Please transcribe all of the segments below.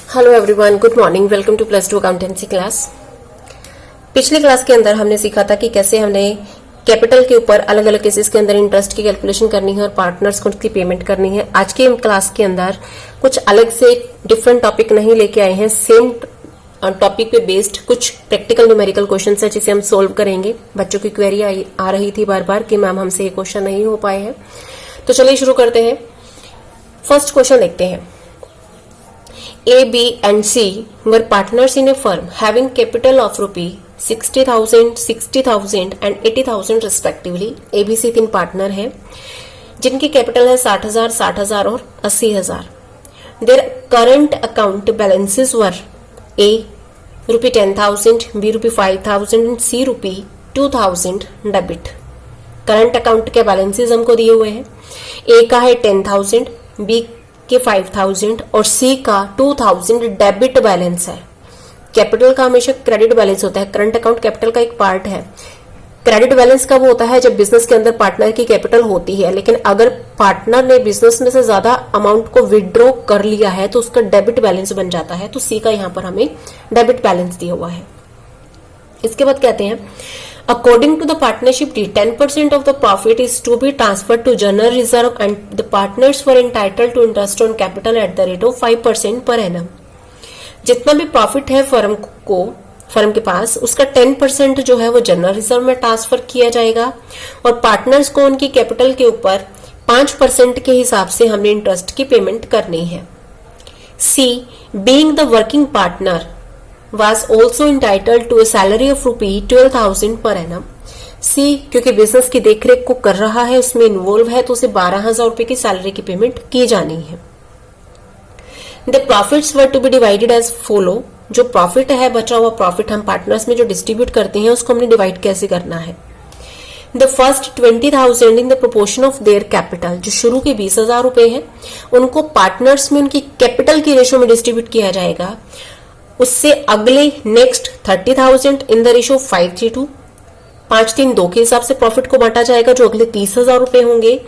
Hello everyone, good morning. Welcome two plus 2 accountancy class. पिछली class के अंदर हमने सीखा था कि कैसे हमने कैपिटल के ऊपर अलग अलग केसेस के अंदर इंटरेस्ट की कैलकुलेशन करनी है और पार्टनर्स को उसकी पेमेंट करनी है। आज के क्लास के अंदर कुछ अलग से डिफरेंट टॉपिक नहीं लेके आए हैं, सेम टॉपिक पे बेस्ड कुछ प्रैक्टिकल न्यूमेरिकल क्वेश्चन है जिसे हम सोल्व करेंगे। बच्चों की क्वेरी आ रही थी बार बार कि मैम हमसे ये क्वेश्चन नहीं हो पाए हैं, तो चलिए शुरू करते हैं। फर्स्ट क्वेश्चन देखते हैं। A, B and C were partners in a firm having capital of rupee 60,000, 60,000 and 80,000 respectively. A, B, C तीन पार्टनर हैं जिनकी कैपिटल है 60,000, 60,000 और 80,000. Their current account balances were A rupee 10,000, B rupee 5,000 and C rupee 2,000 debit. Current account के balances हमको दिए हुए हैं। A का है 10,000, B के 5,000 और C का 2,000 डेबिट बैलेंस है। कैपिटल का हमेशा क्रेडिट बैलेंस होता है। करंट अकाउंट कैपिटल का एक पार्ट है। क्रेडिट बैलेंस कब होता है? जब बिजनेस के अंदर पार्टनर की कैपिटल होती है, लेकिन अगर पार्टनर ने बिजनेस में से ज्यादा अमाउंट को विड्रॉ कर लिया है तो उसका डेबिट बैलेंस बन जाता है। तो C का यहां पर हमें डेबिट बैलेंस दिया हुआ है। इसके बाद कहते हैं According to the partnership deed, 10% of the profit is to be transferred to general reserve and the partners were entitled to interest on capital at the rate of 5% per annum. जितना भी profit है firm के पास, उसका 10% जो है वो general reserve में transfer किया जाएगा और पार्टनर्स को उनकी कैपिटल के ऊपर 5% के हिसाब से हमने इंटरेस्ट की पेमेंट करनी है। C, being the working partner, was also entitled to a salary of rupee 12,000 per annum. C, क्योंकि बिजनेस की देखरेख को कर रहा है, उसमें इन्वॉल्व है, तो उसे 12,000 रुपए की सैलरी की पेमेंट की जानी है। The profits were to be divided as follow. जो प्रॉफिट है, बचा हुआ प्रॉफिट हम पार्टनर्स में जो डिस्ट्रीब्यूट करते हैं उसको हमने डिवाइड कैसे करना है। The first 20,000 in the proportion of their capital, जो शुरू के 20,000 रुपए हैं उनको पार्टनर्स में उनकी कैपिटल की रेशो में डिस्ट्रीब्यूट किया जाएगा। उससे अगले नेक्स्ट 30,000 इन द रेशो 5:3 5-3-2 के हिसाब से प्रॉफिट को बांटा जाएगा, जो अगले 30,000 रुपए होंगे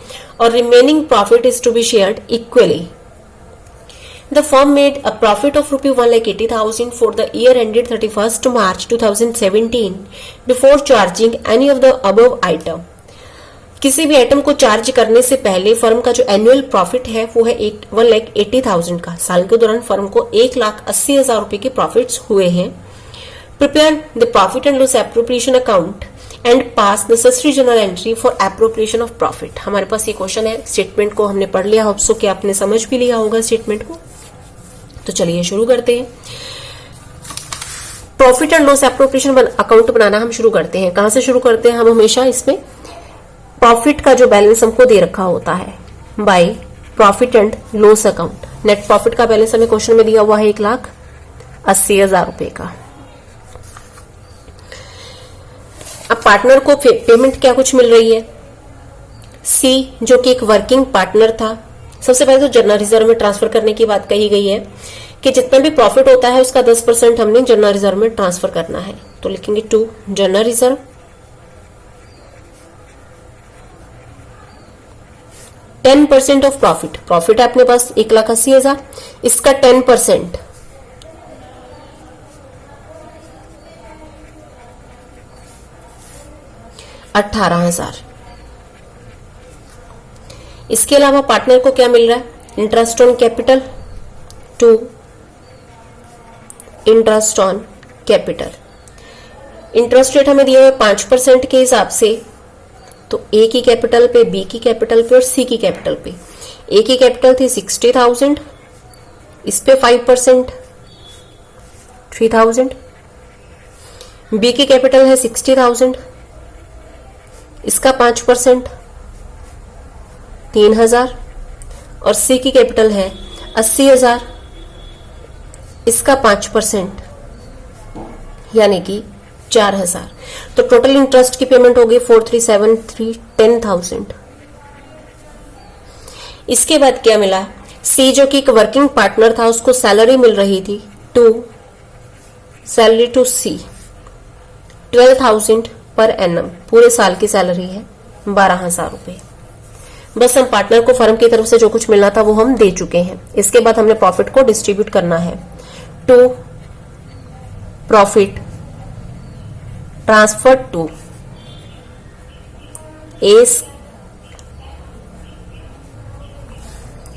और remaining profit is to be shared equally. The firm made a profit of rupee 1,80,000 for the year ended 31st March 2017 before charging any of the above item. किसी भी आइटम को चार्ज करने से पहले फर्म का जो एनुअल प्रॉफिट है वो है 1,80,000 का। साल के दौरान फर्म को 1,80,000 रुपए के प्रॉफिट्स हुए हैं। Prepare the profit and loss appropriation account and pass necessary journal entry for appropriation of profit. हमारे पास ये क्वेश्चन है। स्टेटमेंट को हमने पढ़ लिया, होप्सो कि आपने समझ भी लिया होगा स्टेटमेंट को। तो चलिए शुरू करते हैं। Profit and loss appropriation account बनाना हम शुरू करते हैं। कहां से शुरू करते हैं? हम हमेशा इसमें प्रॉफिट का जो बैलेंस हमको दे रखा होता है by profit and loss account. Net profit का बैलेंस हमें क्वेश्चन में दिया हुआ है 1,80,000 रुपए का। अब पार्टनर को पेमेंट क्या कुछ मिल रही है? C, जो कि एक वर्किंग पार्टनर था, सबसे पहले तो जनरल रिजर्व में ट्रांसफर करने की बात कही गई है कि जितना भी प्रॉफिट होता है उसका 10% हमने जनरल रिजर्व में ट्रांसफर करना है। तो लिखेंगे to general reserve 10% of profit. Profit है अपने पास 1,80,000, इसका 10% 18,000। इसके अलावा पार्टनर को क्या मिल रहा है? Interest on capital to interest on capital. Interest rate हमें दिया हुआ है 5% के हिसाब से, तो A की कैपिटल पे, B की कैपिटल पे और C की कैपिटल पे। A की कैपिटल थी 60,000, इस पे 5% 3,000। B की कैपिटल है 60,000, इसका 5% 3,000 और C की कैपिटल है 80,000, इसका 5% यानी कि 4,000। तो टोटल इंटरेस्ट की पेमेंट होगी 4,373 10,000। इसके बाद क्या मिला? C, जो कि एक वर्किंग पार्टनर था, उसको सैलरी मिल रही थी salary to C 12,000 per annum. पूरे साल की सैलरी है 12,000 रुपए। बस हम पार्टनर को फर्म की तरफ से जो कुछ मिलना था वो हम दे चुके हैं। इसके बाद हमने प्रॉफिट को डिस्ट्रीब्यूट करना है। To profit transfer to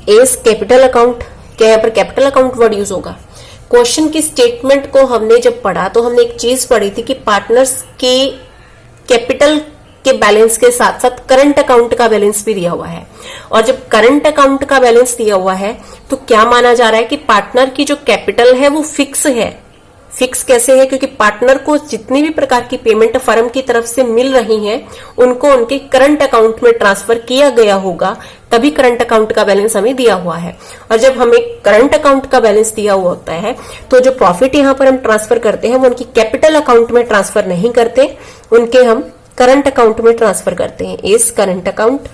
A's capital account. क्या यहाँ पर कैपिटल अकाउंट वर्ड यूज होगा? क्वेश्चन की स्टेटमेंट को हमने जब पढ़ा तो हमने एक चीज पढ़ी थी कि पार्टनर्स के कैपिटल के बैलेंस के साथ साथ करंट अकाउंट का बैलेंस भी दिया हुआ है, और जब करंट अकाउंट का बैलेंस दिया हुआ है तो क्या माना जा रहा है कि पार्टनर की जो कैपिटल है वो फिक्स है। फिक्स कैसे है? क्योंकि पार्टनर को जितनी भी प्रकार की पेमेंट फर्म की तरफ से मिल रही है उनको उनके करंट अकाउंट में ट्रांसफर किया गया होगा, तभी करंट अकाउंट का बैलेंस हमें दिया हुआ है। और जब हमें करंट अकाउंट का बैलेंस दिया हुआ होता है तो जो प्रॉफिट यहां पर हम ट्रांसफर करते हैं वो उनकी कैपिटल अकाउंट में ट्रांसफर नहीं करते, उनके हम करंट अकाउंट में ट्रांसफर करते हैं। एस करंट अकाउंट,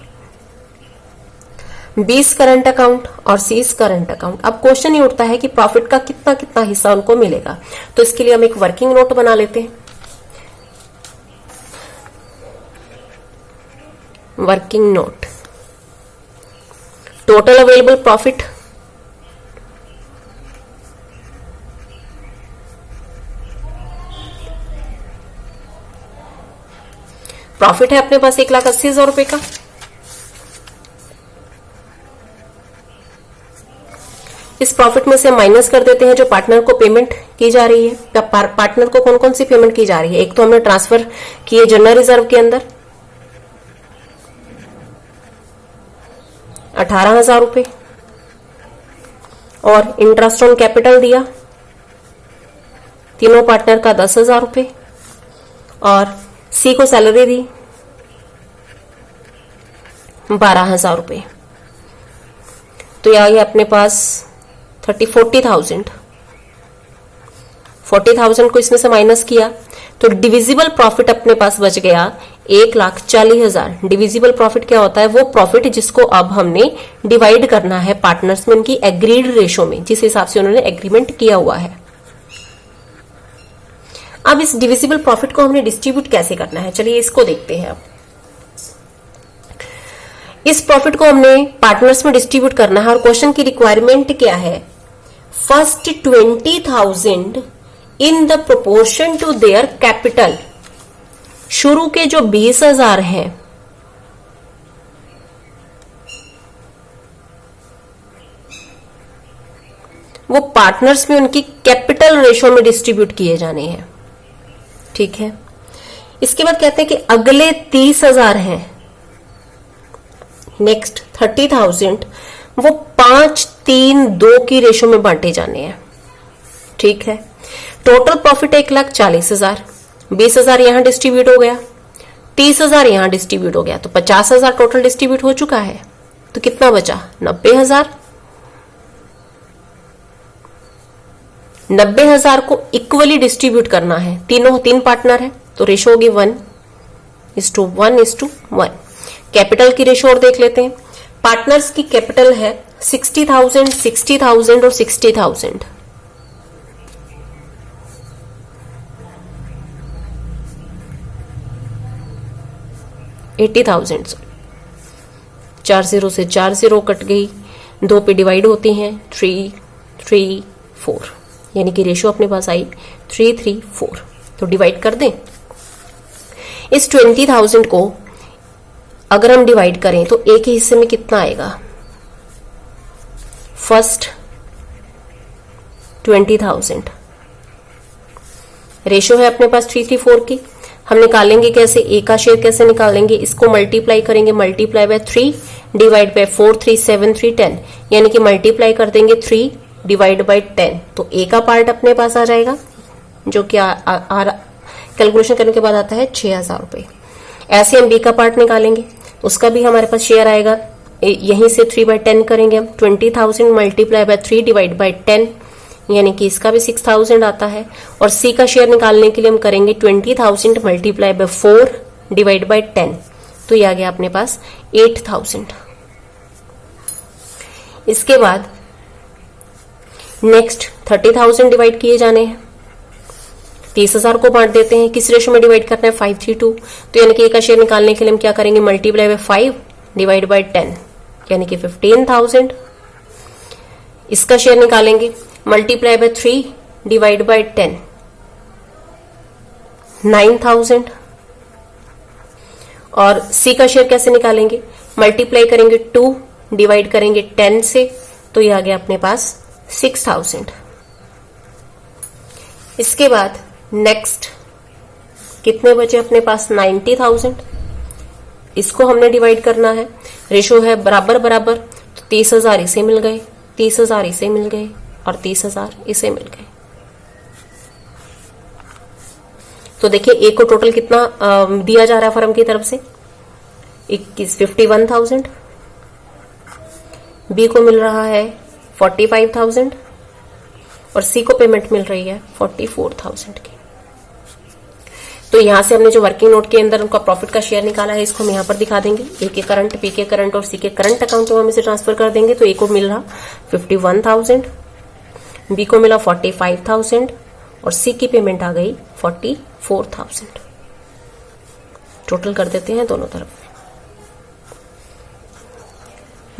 बीस करंट अकाउंट और सीज करंट अकाउंट। अब क्वेश्चन ये उठता है कि प्रॉफिट का कितना कितना हिस्सा उनको मिलेगा, तो इसके लिए हम एक वर्किंग नोट बना लेते हैं। Working note, total available profit, profit है अपने पास 1,80,000 रुपए का। इस प्रॉफिट में से माइनस कर देते हैं जो पार्टनर को पेमेंट की जा रही है। तब पार्टनर को कौन कौन सी पेमेंट की जा रही है? एक तो हमने ट्रांसफर किए जनरल रिजर्व के अंदर 18,000 रुपए, और इंटरेस्ट ऑन कैपिटल दिया तीनों पार्टनर का 10,000 रुपए, और सी को सैलरी दी 12,000 रुपए। तो यह अपने पास 40,000 को इसमें से माइनस किया तो डिविजिबल प्रॉफिट अपने पास बच गया 1,40,000। डिविजिबल प्रॉफिट क्या होता है? वो प्रॉफिट जिसको अब हमने डिवाइड करना है पार्टनर्स में उनकी एग्रीड रेशो में, जिस हिसाब से उन्होंने एग्रीमेंट किया हुआ है। अब इस डिविजिबल प्रॉफिट को हमने डिस्ट्रीब्यूट कैसे करना है, चलिए इसको देखते हैं। अब इस प्रॉफिट को हमने पार्टनर्स में डिस्ट्रीब्यूट करना है, और क्वेश्चन की रिक्वायरमेंट क्या है? First 20,000 in the proportion to their capital. शुरू के जो 20,000 हैं वो पार्टनर्स में उनकी कैपिटल रेशो में डिस्ट्रीब्यूट किए जाने हैं। ठीक है, इसके बाद कहते हैं कि अगले 30,000 हैं, नेक्स्ट 30,000 वो 5-3-2 की रेशो में बांटे जाने हैं। ठीक है, टोटल प्रॉफिट 1,40,000, 20,000 यहां डिस्ट्रीब्यूट हो गया, 30,000 यहां डिस्ट्रीब्यूट हो गया, तो 50,000 टोटल डिस्ट्रीब्यूट हो चुका है। तो कितना बचा? 90,000। 90,000 को इक्वली डिस्ट्रीब्यूट करना है, तीन पार्टनर है, तो रेशो होगी 1:1:1। कैपिटल की रेशो और देख लेते हैं। पार्टनर्स की कैपिटल है 60,000, 60,000 और 60,000। 80,000। 4 0 से 4 0 कट गई, 2 पे डिवाइड होती हैं 3 3 4, यानी कि रेशो अपने पास आई 3 3 4। तो डिवाइड कर दें। इस 20,000 को अगर हम डिवाइड करें तो एक ही हिस्से में कितना आएगा? फर्स्ट 20,000, रेशो है अपने पास 3 3 4 की। हम निकालेंगे कैसे? ए का शेयर कैसे निकालेंगे? इसको मल्टीप्लाई करेंगे, मल्टीप्लाई बाय 3 डिवाइड बाय 4 3 7 3 10, यानी कि मल्टीप्लाई कर देंगे 3 डिवाइड बाय 10, तो ए का पार्ट अपने पास आ जाएगा जो कि कैलकुलेशन करने के बाद आता है 6,000 रुपए। ऐसे हम बी का पार्ट निकालेंगे, उसका भी हमारे पास शेयर आएगा, यहीं से 3/10 करेंगे हम। 20,000 मल्टीप्लाई बाय 3 डिवाइड बाय 10, यानी कि इसका भी 6,000 आता है। और सी का शेयर निकालने के लिए हम करेंगे 20,000 मल्टीप्लाई बाय 4 डिवाइड बाय 10, तो ये आ गया अपने पास 8,000। इसके बाद नेक्स्ट 30,000 डिवाइड किए जाने हैं, 30,000 को बांट देते हैं। किस रेशो में डिवाइड करना है? 5:3:2, तो यानी कि ए का शेयर निकालने के लिए हम क्या करेंगे? मल्टीप्लाई बाय 5 डिवाइड बाय 10, यानी कि 15,000। इसका शेयर निकालेंगे, मल्टीप्लाई बाय 3 डिवाइड बाय 10, 9000। और सी का शेयर कैसे निकालेंगे? मल्टीप्लाई करेंगे 2, डिवाइड करेंगे 10 से, तो ये आ गया अपने पास 6000। इसके बाद नेक्स्ट कितने बचे अपने पास? 90,000। इसको हमने डिवाइड करना है, रेशो है बराबर बराबर, तो 30,000 इसे मिल गए, 30,000 इसे मिल गए और 30,000 इसे मिल गए। तो देखिए ए को टोटल कितना दिया जा रहा है फर्म की तरफ से? 51,000। बी को मिल रहा है 45,000 और सी को पेमेंट मिल रही है 44,000 की। तो यहां से हमने जो वर्किंग नोट के अंदर उनका प्रॉफिट का शेयर निकाला है, इसको हम यहां पर दिखा देंगे। ए के करंट, बी के करंट और सी के करंट अकाउंट में हम इसे ट्रांसफर कर देंगे। तो ए को मिल रहा 51,000, बी को मिला 45,000 और सी की पेमेंट आ गई 44,000। टोटल कर देते हैं दोनों तरफ,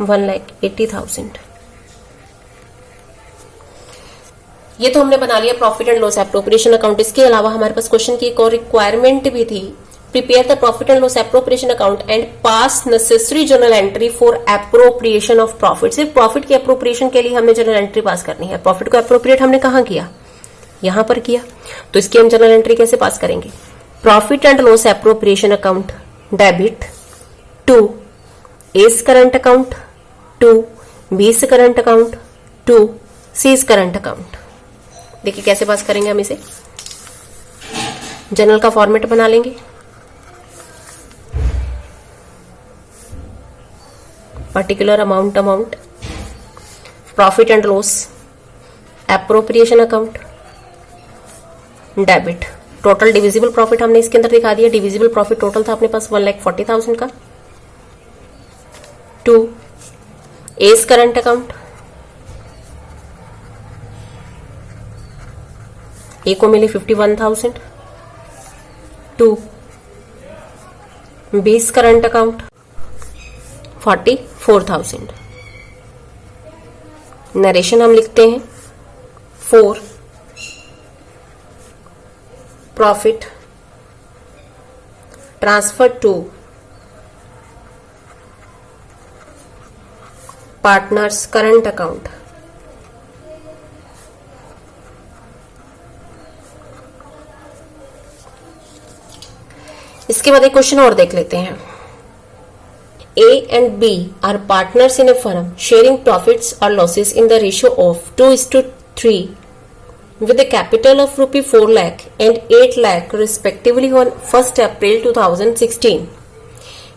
1,80,000। ये तो हमने बना लिया profit and loss appropriation account. इसके अलावा हमारे पास क्वेश्चन की एक और रिक्वायरमेंट भी थी, prepare the profit and loss appropriation account and pass necessary journal entry for appropriation of profit. सिर्फ प्रॉफिट की एप्रोप्रिएशन के लिए हमने जर्नल एंट्री पास करनी है। प्रॉफिट को एप्रोप्रिएट हमने कहां किया? यहां पर किया। तो इसकी हम जर्नल एंट्री कैसे पास करेंगे? Profit and loss appropriation account debit to A's current account, to B's current account, to C's current account. देखिए कैसे पास करेंगे हम इसे। जनरल का फॉर्मेट बना लेंगे, particular amount, profit and loss appropriation account debit. Total divisible profit हमने इसके अंदर दिखा दिया। डिविजिबल प्रॉफिट टोटल था अपने पास 1,40,000 का। टू एस करंट अकाउंट, ए को मिले 51,000, to B's current account 44,000। Narration हम लिखते हैं 4 profit transfer to partners current account. इसके बाद एक क्वेश्चन और देख लेते हैं। A and B are partners in a firm sharing profits or losses in the ratio of 2:3 with a capital of rupee 4 lakh and 8 lakh respectively on 1st April 2016।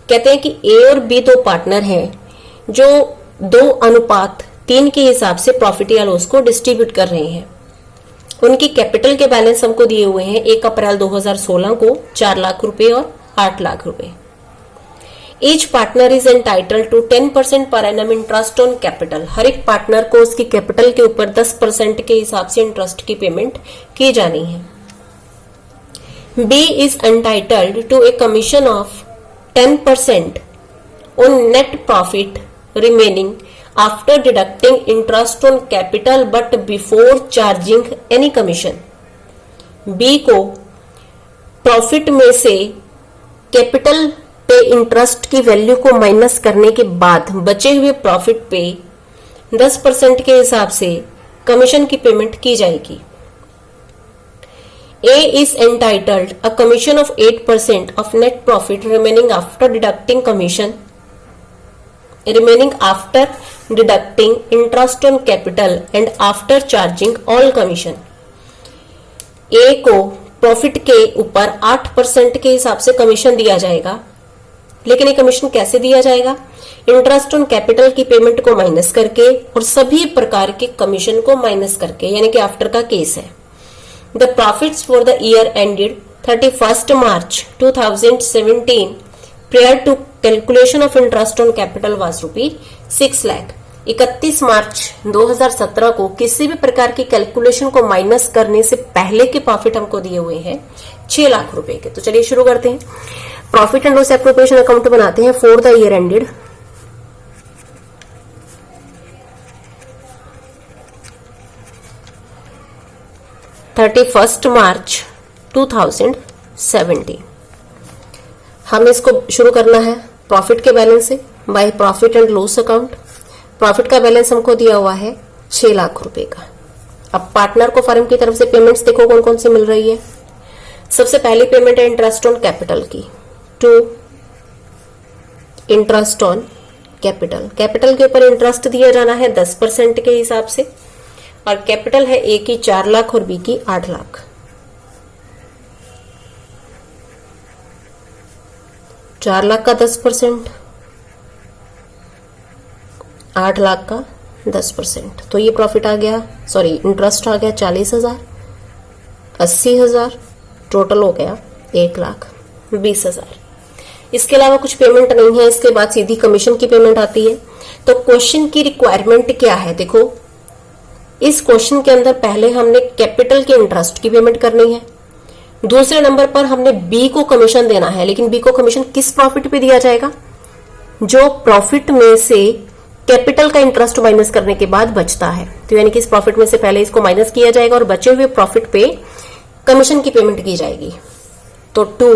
कहते हैं कि A और B दो partner हैं जो 2:3 के हिसाब से प्रॉफिट या लॉस को डिस्ट्रीब्यूट कर रहे हैं। उनकी कैपिटल के बैलेंस हमको दिए हुए हैं 1 अप्रैल 2016 को 4 लाख रुपए और 8 लाख रुपए। Each partner is entitled to 10% per annum interest on capital. हर एक पार्टनर को उसकी कैपिटल के ऊपर 10% के हिसाब से इंटरेस्ट की पेमेंट की जानी है। B is entitled to a commission of 10% on net profit remaining after deducting interest on capital but before charging any commission. B को प्रॉफिट में से कैपिटल पे इंटरेस्ट की वैल्यू को माइनस करने के बाद बचे हुए प्रॉफिट पे 10% के हिसाब से कमीशन की पेमेंट की जाएगी। A is entitled a commission of 8% of net profit remaining after deducting interest on capital and after charging all commission। A को प्रॉफिट के ऊपर 8% के हिसाब से कमीशन दिया जाएगा, लेकिन ये कमीशन कैसे दिया जाएगा? इंटरेस्ट ऑन कैपिटल की पेमेंट को माइनस करके और सभी प्रकार के कमीशन को माइनस करके, यानी कि आफ्टर का केस है। The profits for the year ended 31 March 2017 prior to calculation of interest on capital was रुपी 6 लाख। 31 मार्च 2017 को किसी भी प्रकार की कैलकुलेशन को माइनस करने से पहले के प्रॉफिट हमको दिए हुए हैं 6 लाख रुपए के। तो चलिए शुरू करते हैं। Profit and loss appropriation account बनाते हैं फॉर द ईयर एंडेड। 31 मार्च 2017। हमें इसको शुरू करना है प्रॉफिट के बैलेंस से, by profit and loss account. Profit का बैलेंस हमको दिया हुआ है 6 लाख रुपए का। अब पार्टनर को फर्म की तरफ से पेमेंट्स देखो कौन कौन सी मिल रही है। सबसे पहली पेमेंट है इंटरेस्ट ऑन कैपिटल की, to interest on capital. Capital के ऊपर इंटरेस्ट दिया जाना है 10% के हिसाब से, और कैपिटल है ए की 4 लाख और बी की 8 लाख। 4 लाख का 10%, 8 लाख का 10%, तो ये प्रॉफिट आ गया, सॉरी इंटरेस्ट आ गया 40,000, 80,000, टोटल हो गया 1,20,000। इसके अलावा कुछ पेमेंट नहीं है। इसके बाद सीधी कमीशन की पेमेंट आती है। तो क्वेश्चन की रिक्वायरमेंट क्या है, देखो इस क्वेश्चन के अंदर पहले हमने कैपिटल के इंटरेस्ट की पेमेंट करनी है, दूसरे नंबर पर हमने बी को कमीशन देना है। लेकिन बी को कमीशन किस प्रॉफिट पे दिया जाएगा, जो प्रॉफिट में से कैपिटल का इंटरेस्ट माइनस करने के बाद बचता है। तो यानी कि इस प्रॉफिट में से पहले इसको माइनस किया जाएगा और बचे हुए प्रॉफिट पे कमीशन की पेमेंट की जाएगी। तो 2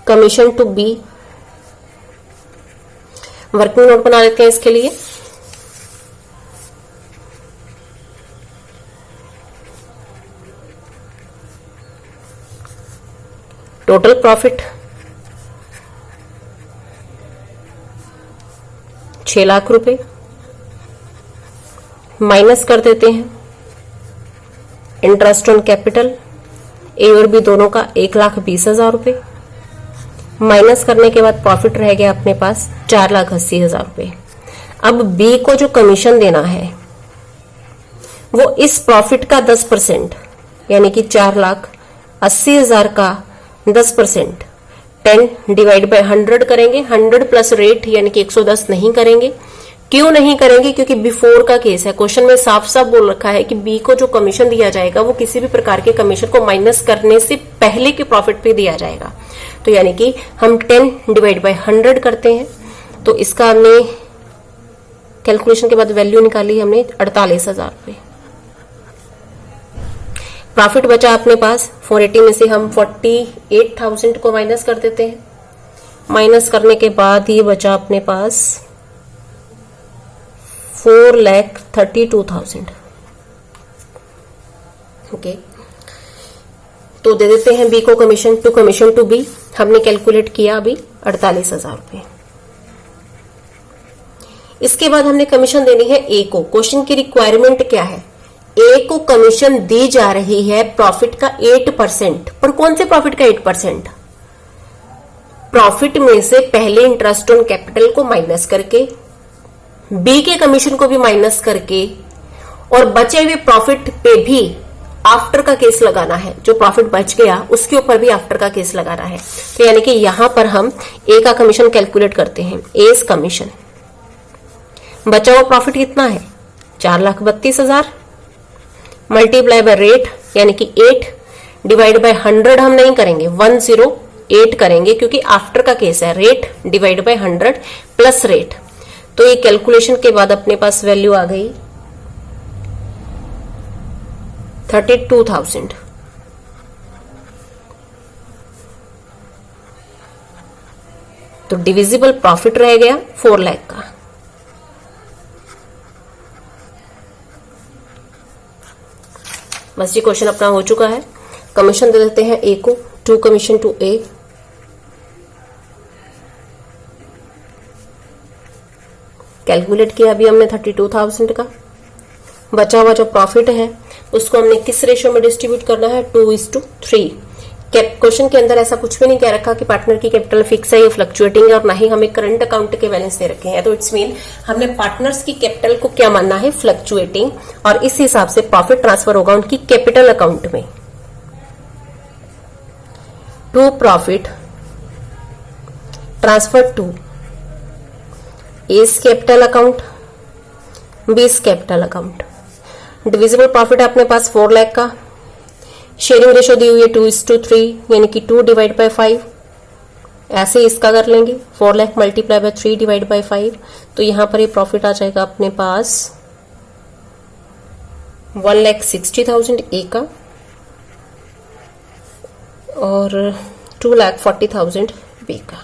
commission to B. Working note बना लेते हैं इसके लिए। टोटल प्रॉफिट 6 लाख रुपए, माइनस कर देते हैं इंटरेस्ट ऑन कैपिटल ए और बी दोनों का 1,20,000 रुपए, माइनस करने के बाद प्रॉफिट रह गया अपने पास 4,80,000 रुपए। अब बी को जो कमीशन देना है वो इस प्रॉफिट का 10% यानी कि 4,80,000 का 10%, 10 डिवाइड बाय 100 करेंगे। 100 प्लस रेट यानी कि 110 नहीं करेंगे। क्यों नहीं करेंगे, क्योंकि बिफोर का केस है। क्वेश्चन में साफ साफ बोल रखा है कि बी को जो कमीशन दिया जाएगा वो किसी भी प्रकार के कमीशन को माइनस करने से पहले के प्रॉफिट पे दिया जाएगा। तो यानी कि हम 10 डिवाइड बाय 100 करते हैं। तो इसका हमने कैलकुलेशन के बाद वैल्यू निकाली हमने 48,000 रुपए। प्रॉफिट बचा अपने पास 480 में से हम 48,000 को माइनस कर देते हैं। माइनस करने के बाद ये बचा अपने पास 4,32,000। ओके, तो दे देते हैं बी को कमीशन टू बी। हमने कैलकुलेट किया अभी 48,000 रुपए। इसके बाद हमने कमीशन देनी है ए को। क्वेश्चन की रिक्वायरमेंट क्या है, ए को कमीशन दी जा रही है प्रॉफिट का 8%। पर कौन से प्रॉफिट का 8%, प्रॉफिट में से पहले इंटरेस्ट ऑन कैपिटल को माइनस करके, बी के कमीशन को भी माइनस करके, और बचे हुए प्रॉफिट पे भी आफ्टर का केस लगाना है। जो प्रॉफिट बच गया उसके ऊपर भी आफ्टर का केस लगाना है। तो यानी कि यहां पर हम ए का कमीशन कैलकुलेट करते हैं। एज कमीशन, बचा हुआ प्रॉफिट कितना है 4,32,000 मल्टीप्लाई बाय रेट यानी कि 8 डिवाइड बाय 100 हम नहीं करेंगे, 108 करेंगे क्योंकि आफ्टर का केस है। Rate divide by 100 plus rate. तो ये कैलकुलेशन के बाद अपने पास वैल्यू आ गई 32,000। तो डिविजिबल प्रॉफिट रह गया 4 लाख का। बस ये क्वेश्चन अपना हो चुका है। कमीशन दे देते हैं ए को, 2 कमीशन टू ए। कैलकुलेट किया अभी हमने 32,000 का। बचा हुआ जो प्रॉफिट है उसको हमने किस रेशियो में डिस्ट्रीब्यूट करना है, 2:3। क्वेश्चन के अंदर ऐसा कुछ भी नहीं कह रखा कि पार्टनर की कैपिटल फिक्स है या फ्लक्चुएटिंग है, और ना ही हमें करंट अकाउंट के बैलेंस दे रखे हैं। तो इट्स मीन हमने पार्टनर्स की कैपिटल को क्या मानना है, फ्लक्चुएटिंग, और इस हिसाब से प्रॉफिट ट्रांसफर होगा उनकी कैपिटल अकाउंट में। To profit transfer to A's capital account, B's capital account. Divisible profit है अपने पास 4 लाख का। शेयरिंग रेशियो दी हुई है 2:3 यानी कि 2 डिवाइड बाय 5। ऐसे इसका कर लेंगे 4 lakh multiply by 3 divide by 5। तो यहां पर ये प्रॉफिट आ जाएगा अपने पास 1,60,000 ए का और 2,40,000 बी का।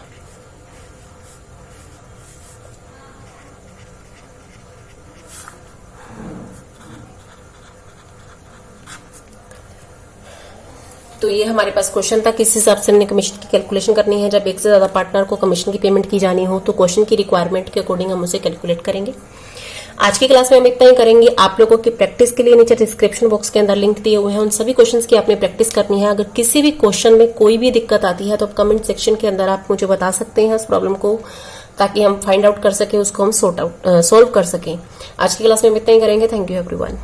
तो ये हमारे पास क्वेश्चन था, किस हिसाब से हमने कमीशन की कैलकुलेशन करनी है। जब एक से ज्यादा पार्टनर को कमीशन की पेमेंट की जानी हो तो क्वेश्चन की रिक्वायरमेंट के अकॉर्डिंग हम उसे कैलकुलेट करेंगे। आज की क्लास में हम इतना ही करेंगे। आप लोगों की प्रैक्टिस के लिए नीचे डिस्क्रिप्शन बॉक्स के अंदर लिंक दिए हुए हैं, उन सभी क्वेश्चंस की आपने प्रैक्टिस करनी है। अगर किसी भी क्वेश्चन में कोई भी दिक्कत आती है तो आप कमेंट सेक्शन के अंदर आप मुझे बता सकते हैं उस प्रॉब्लम को, ताकि हम फाइंड आउट कर सके, उसको हम सोल्व कर सकें। आज की क्लास में हम इतना ही करेंगे। Thank you everyone.